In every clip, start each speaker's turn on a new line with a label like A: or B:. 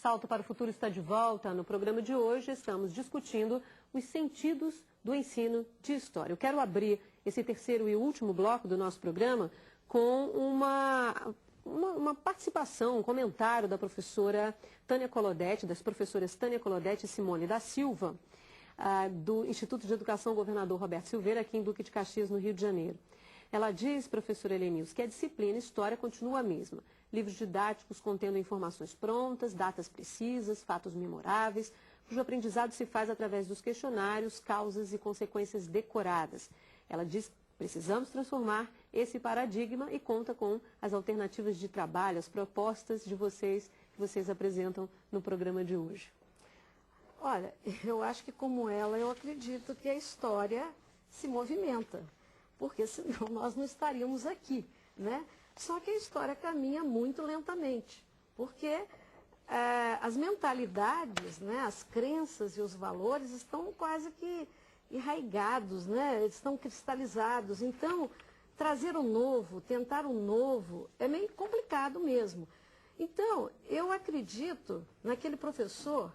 A: Salto para o Futuro está de volta. No programa de hoje estamos discutindo os sentidos do ensino de história. Eu quero abrir esse terceiro e último bloco do nosso programa com uma participação, um comentário da professora Tânia Colodete, das professoras Tânia Colodete e Simone da Silva, do Instituto de Educação Governador Roberto Silveira, aqui em Duque de Caxias, no Rio de Janeiro. Ela diz, professora Helenilce, que a disciplina História continua a mesma. Livros didáticos contendo informações prontas, datas precisas, fatos memoráveis, cujo aprendizado se faz através dos questionários, causas e consequências decoradas. Ela diz que precisamos transformar esse paradigma e conta com as alternativas de trabalho, as propostas de vocês, que vocês apresentam no programa de hoje.
B: Olha, eu acho que como ela, eu acredito que a história se movimenta, porque senão nós não estaríamos aqui, né? Só que a história caminha muito lentamente, porque as mentalidades, né, as crenças e os valores estão quase que enraigados, né? Eles estão cristalizados. Então, trazer o novo, tentar o novo, é meio complicado mesmo. Então, eu acredito naquele professor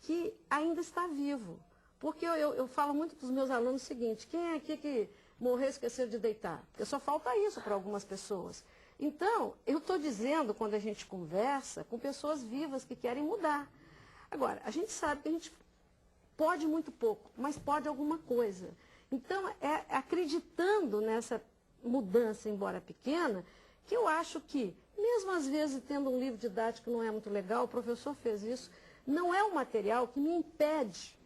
B: que ainda está vivo. Porque eu falo muito para os meus alunos o seguinte: quem é aqui que morreu e esqueceu de deitar? Porque só falta isso para algumas pessoas. Então, eu estou dizendo, quando a gente conversa com pessoas vivas que querem mudar. Agora, a gente sabe que a gente pode muito pouco, mas pode alguma coisa. Então, é acreditando nessa mudança, embora pequena, que eu acho que, mesmo às vezes tendo um livro didático que não é muito legal, o professor fez isso, não é um material que me impede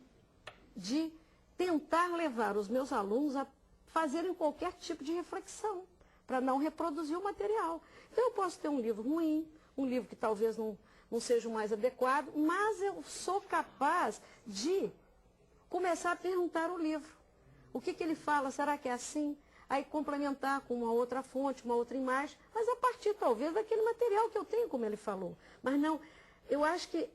B: de tentar levar os meus alunos a fazerem qualquer tipo de reflexão, para não reproduzir o material. Então, eu posso ter um livro ruim, um livro que talvez não seja o mais adequado, mas eu sou capaz de começar a perguntar o livro. O que ele fala? Será que é assim? Aí complementar com uma outra fonte, uma outra imagem, mas a partir talvez daquele material que eu tenho, como ele falou. Mas não, eu acho que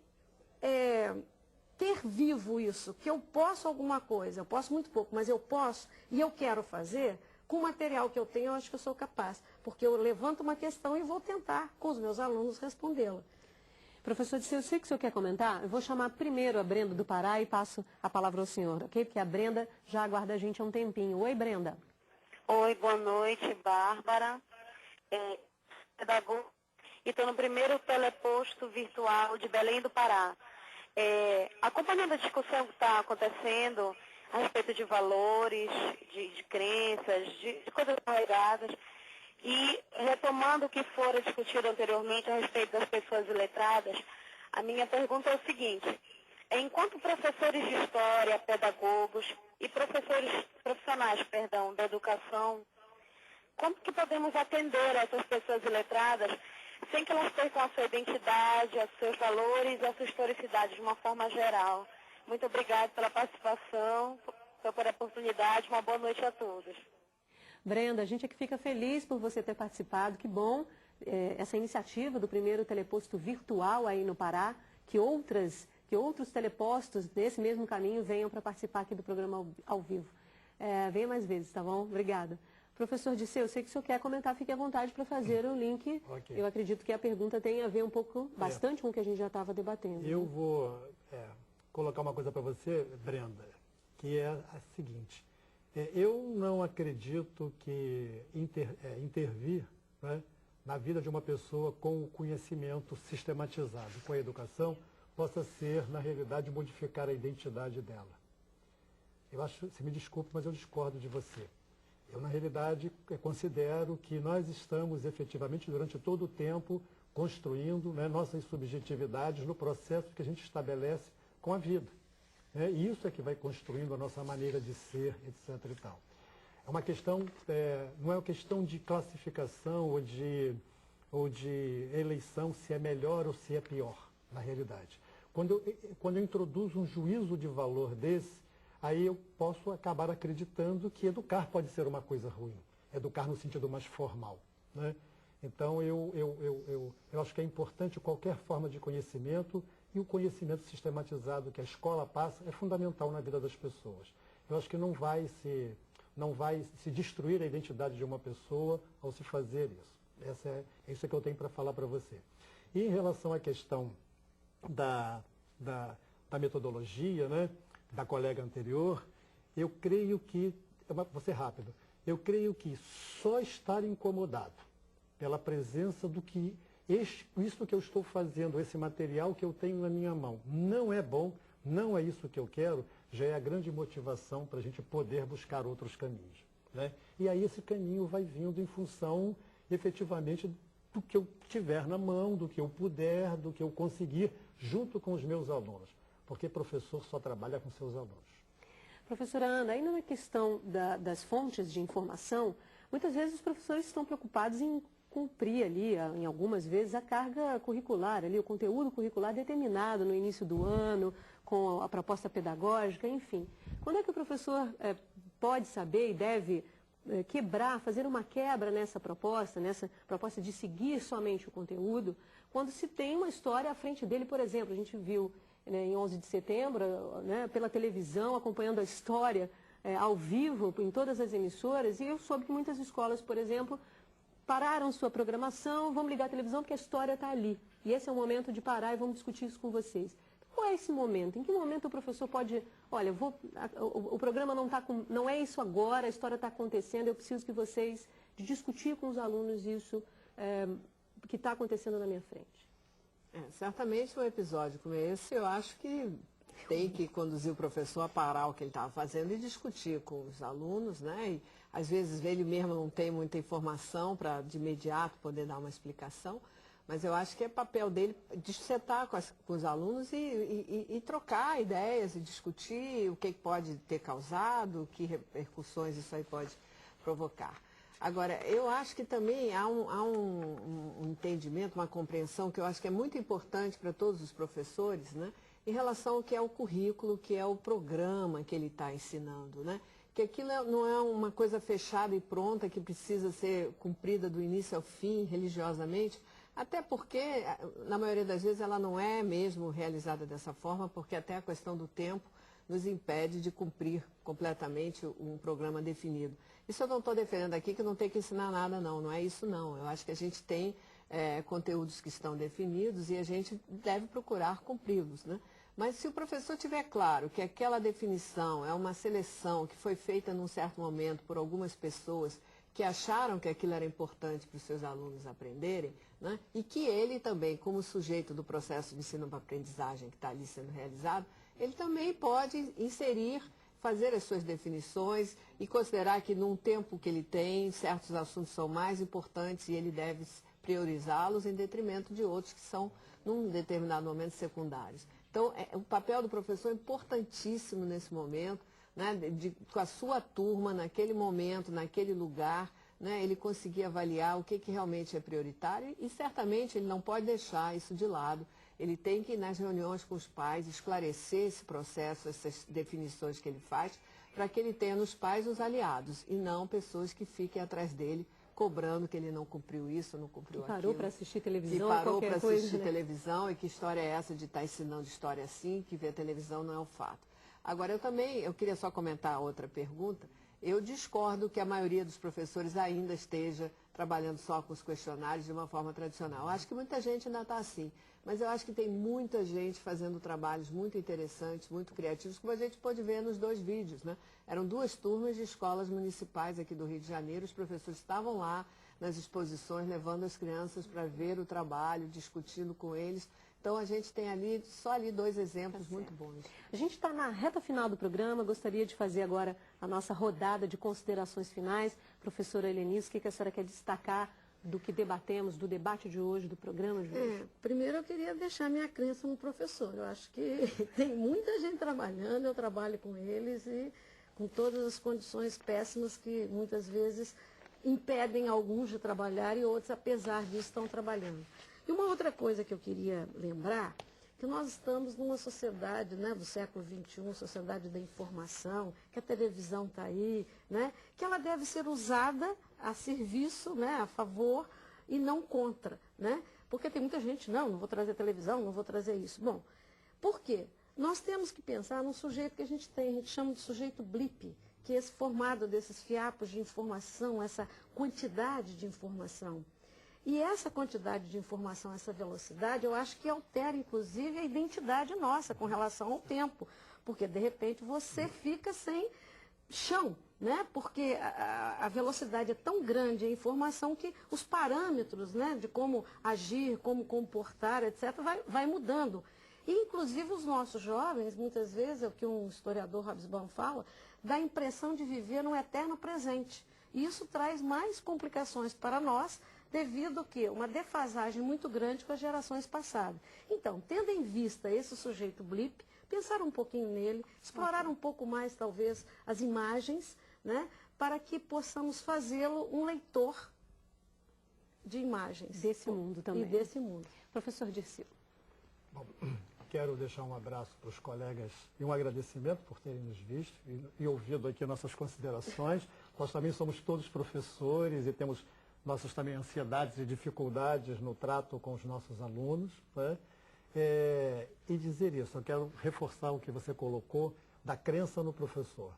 B: ter vivo isso, que eu posso alguma coisa, eu posso muito pouco, mas eu posso e eu quero fazer, com o material que eu tenho, eu acho que eu sou capaz. Porque eu levanto uma questão e vou tentar, com os meus alunos, respondê-la.
A: Professor Disseu, eu sei que o senhor quer comentar. Eu vou chamar primeiro a Brenda do Pará e passo a palavra ao senhor, ok? Porque a Brenda já aguarda a gente há um tempinho. Oi, Brenda.
C: Oi, boa noite, Bárbara. Pedagoga. E estou no primeiro teleposto virtual de Belém do Pará. Acompanhando a discussão que está acontecendo a respeito de valores, de crenças, de coisas arraigadas, e retomando o que fora discutido anteriormente a respeito das pessoas iletradas, a minha pergunta é o seguinte: enquanto professores de história, pedagogos e profissionais da educação, como que podemos atender essas pessoas iletradas sem que elas percam a sua identidade, os seus valores e a sua historicidade de uma forma geral? Muito obrigada pela participação, pela oportunidade. Uma boa noite a todos.
A: Brenda, a gente é que fica feliz por você ter participado. Que bom essa iniciativa do primeiro teleposto virtual aí no Pará, que outros telepostos desse mesmo caminho venham para participar aqui do programa ao vivo. Venha mais vezes, tá bom? Obrigada. Professor Disseu, eu sei que o senhor quer comentar, fique à vontade para fazer o link.
D: Okay.
A: Eu acredito que a pergunta tem a ver bastante com o que a gente já estava debatendo.
D: Eu vou colocar uma coisa para você, Brenda, que é a seguinte: eu não acredito que intervir, né, na vida de uma pessoa com o conhecimento sistematizado, com a educação, possa ser, na realidade, modificar a identidade dela. Eu acho, se me desculpe, mas eu discordo de você. Eu, na realidade, considero que nós estamos, efetivamente, durante todo o tempo, construindo, né, nossas subjetividades no processo que a gente estabelece com a vida. E isso é que vai construindo a nossa maneira de ser, etc. e tal. É uma questão, não é uma questão de classificação ou de eleição, se é melhor ou se é pior, na realidade. Quando eu introduzo um juízo de valor desse, aí eu posso acabar acreditando que educar pode ser uma coisa ruim. Educar no sentido mais formal, né? Então, eu acho que é importante qualquer forma de conhecimento, e o conhecimento sistematizado que a escola passa é fundamental na vida das pessoas. Eu acho que não vai se destruir a identidade de uma pessoa ao se fazer isso. Isso é que eu tenho para falar para você. E em relação à questão da metodologia, né, da colega anterior, eu creio que, vou ser rápido, eu creio que só estar incomodado pela presença do que isso que eu estou fazendo, esse material que eu tenho na minha mão, não é bom, não é isso que eu quero, já é a grande motivação para a gente poder buscar outros caminhos, né? E aí esse caminho vai vindo em função, efetivamente, do que eu tiver na mão, do que eu puder, do que eu conseguir, junto com os meus alunos. Porque professor só trabalha com seus alunos.
A: Professora Ana, ainda na questão das fontes de informação, muitas vezes os professores estão preocupados em cumprir ali, em algumas vezes, a carga curricular, ali, o conteúdo curricular determinado no início do ano, com a proposta pedagógica, enfim. Quando é que o professor pode saber e deve fazer uma quebra nessa proposta de seguir somente o conteúdo, quando se tem uma história à frente dele? Por exemplo, a gente viu, né, em 11 de setembro, né, pela televisão, acompanhando a história ao vivo, em todas as emissoras, e eu soube que muitas escolas, por exemplo, pararam sua programação, vamos ligar a televisão porque a história está ali. E esse é o momento de parar e vamos discutir isso com vocês. Qual é esse momento? Em que momento o professor pode, olha, o programa não é isso agora, a história está acontecendo, eu preciso que vocês, de discutir com os alunos isso que está acontecendo na minha frente.
E: Certamente um episódio como esse, eu acho que tem que conduzir o professor a parar o que ele estava fazendo e discutir com os alunos, né? E, às vezes ele mesmo não tem muita informação para de imediato poder dar uma explicação, mas eu acho que é papel dele dissetar com os alunos e trocar ideias e discutir o que pode ter causado, que repercussões isso aí pode provocar. Agora, eu acho que também há um entendimento, uma compreensão que eu acho que é muito importante para todos os professores, né? Em relação ao que é o currículo, que é o programa que ele está ensinando, né? Que aquilo não é uma coisa fechada e pronta que precisa ser cumprida do início ao fim, religiosamente, até porque, na maioria das vezes, ela não é mesmo realizada dessa forma, porque até a questão do tempo nos impede de cumprir completamente um programa definido. Isso eu não estou defendendo aqui que não tem que ensinar nada, não é isso não. Eu acho que a gente tem conteúdos que estão definidos e a gente deve procurar cumpri-los, né? Mas se o professor tiver claro que aquela definição é uma seleção que foi feita num certo momento por algumas pessoas que acharam que aquilo era importante para os seus alunos aprenderem, né? E que ele também, como sujeito do processo de ensino-aprendizagem que está ali sendo realizado, ele também pode inserir, fazer as suas definições e considerar que num tempo que ele tem, certos assuntos são mais importantes e ele deve priorizá-los em detrimento de outros que são, num determinado momento, secundários. Então, o papel do professor é importantíssimo nesse momento, né, com a sua turma, naquele momento, naquele lugar, né, ele conseguir avaliar o que realmente é prioritário e certamente ele não pode deixar isso de lado. Ele tem que, nas reuniões com os pais, esclarecer esse processo, essas definições que ele faz, para que ele tenha nos pais os aliados e não pessoas que fiquem atrás dele cobrando que ele não cumpriu isso, não cumpriu aquilo.
A: Que parou para assistir televisão,
E: que parou para assistir
A: né?
E: televisão e que história é essa de estar ensinando história assim, que ver televisão não é o fato. Agora, eu queria só comentar outra pergunta. Eu discordo que a maioria dos professores ainda esteja trabalhando só com os questionários de uma forma tradicional. Eu acho que muita gente ainda está assim, mas eu acho que tem muita gente fazendo trabalhos muito interessantes, muito criativos, como a gente pôde ver nos 2 vídeos, né? Eram 2 turmas de escolas municipais aqui do Rio de Janeiro, os professores estavam lá nas exposições, levando as crianças para ver o trabalho, discutindo com eles. Então, a gente tem só ali 2 exemplos muito bons.
A: A gente está na reta final do programa, gostaria de fazer agora a nossa rodada de considerações finais. Professora Helenice, o que a senhora quer destacar do que debatemos, do debate de hoje, do programa de hoje?
B: Primeiro, eu queria deixar minha crença no professor. Eu acho que tem muita gente trabalhando, eu trabalho com eles e com todas as condições péssimas que muitas vezes impedem alguns de trabalhar e outros, apesar disso, estão trabalhando. E uma outra coisa que eu queria lembrar, que nós estamos numa sociedade, né, do século XXI, sociedade da informação, que a televisão está aí, né, que ela deve ser usada a serviço, né, a favor e não contra, né? Porque tem muita gente, não vou trazer televisão, não vou trazer isso. Bom, por quê? Nós temos que pensar num sujeito que a gente chama de sujeito blip, que é esse formado desses fiapos de informação, essa quantidade de informação. E essa quantidade de informação, essa velocidade, eu acho que altera, inclusive, a identidade nossa com relação ao tempo. Porque, de repente, você fica sem chão, né? Porque a velocidade é tão grande, a informação, que os parâmetros, né, de como agir, como comportar, etc., vai mudando. E, inclusive, os nossos jovens, muitas vezes, é o que um historiador, Hobsbawm, fala, dá a impressão de viver num eterno presente. E isso traz mais complicações para nós, devido a quê? Uma defasagem muito grande com as gerações passadas. Então, tendo em vista esse sujeito blip, pensar um pouquinho nele, explorar um pouco mais, talvez, as imagens, né, para que possamos fazê-lo um leitor de imagens.
A: Desse mundo também.
B: E desse mundo.
A: Professor Dirceu.
D: Bom, quero deixar um abraço para os colegas e um agradecimento por terem nos visto e ouvido aqui nossas considerações. Nós também somos todos professores e temos nossas também ansiedades e dificuldades no trato com os nossos alunos, né? E dizer isso, eu quero reforçar o que você colocou da crença no professor,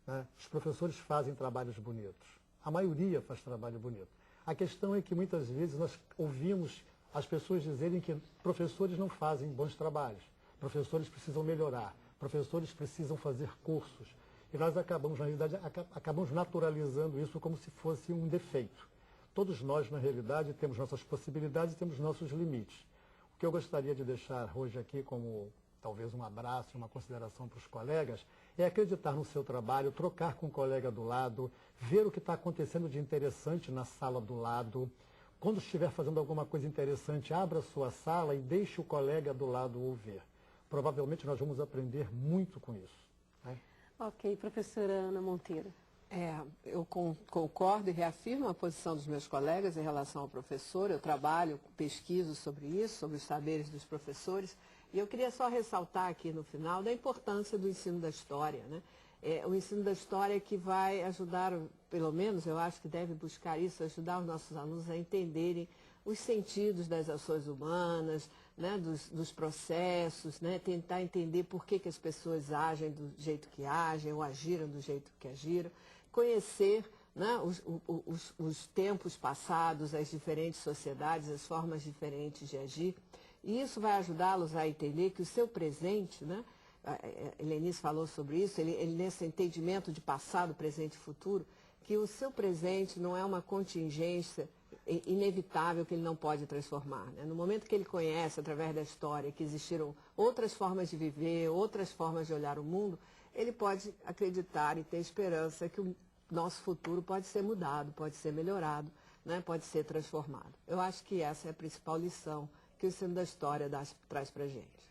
D: né? Os professores fazem trabalhos bonitos, a maioria faz trabalho bonito. A questão é que muitas vezes nós ouvimos as pessoas dizerem que professores não fazem bons trabalhos, professores precisam melhorar, professores precisam fazer cursos. E nós acabamos, na realidade, acabamos naturalizando isso como se fosse um defeito. Todos nós, na realidade, temos nossas possibilidades e temos nossos limites. O que eu gostaria de deixar hoje aqui como talvez um abraço, uma consideração para os colegas, é acreditar no seu trabalho, trocar com o colega do lado, ver o que está acontecendo de interessante na sala do lado. Quando estiver fazendo alguma coisa interessante, abra a sua sala e deixe o colega do lado ouvir. Provavelmente nós vamos aprender muito com isso, né?
A: Ok, professora Ana Monteiro.
E: Eu concordo e reafirmo a posição dos meus colegas em relação ao professor. Eu trabalho, pesquiso sobre isso, sobre os saberes dos professores. E eu queria só ressaltar aqui no final da importância do ensino da história, né? O ensino da história que vai ajudar, pelo menos eu acho que deve buscar isso, ajudar os nossos alunos a entenderem os sentidos das ações humanas, né, dos processos, né, tentar entender por que as pessoas agem do jeito que agem ou agiram do jeito que agiram, conhecer, né, os tempos passados, as diferentes sociedades, as formas diferentes de agir. E isso vai ajudá-los a entender que o seu presente, né, a Helenice falou sobre isso, ele nesse entendimento de passado, presente e futuro, que o seu presente não é uma contingência inevitável que ele não pode transformar, né? No momento que ele conhece, através da história, que existiram outras formas de viver, outras formas de olhar o mundo, ele pode acreditar e ter esperança que o nosso futuro pode ser mudado, pode ser melhorado, né? Pode ser transformado. Eu acho que essa é a principal lição que o ensino da história traz para a gente.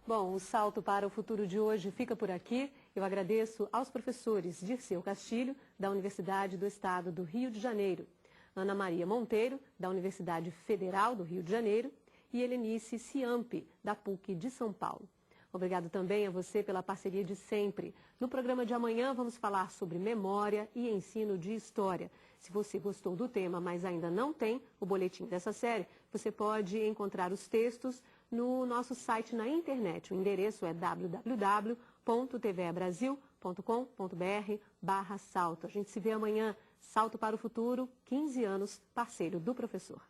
A: Bom, o Salto para o Futuro de hoje fica por aqui. Eu agradeço aos professores Dirceu Castilho, da Universidade do Estado do Rio de Janeiro, Ana Maria Monteiro, da Universidade Federal do Rio de Janeiro, e Helenice Ciampi, da PUC de São Paulo. Obrigado também a você pela parceria de sempre. No programa de amanhã vamos falar sobre memória e ensino de história. Se você gostou do tema, mas ainda não tem o boletim dessa série, você pode encontrar os textos no nosso site na internet. O endereço é www.tvebrasil.com.br/salto. A gente se vê amanhã. Salto para o Futuro, 15 anos, parceiro do professor.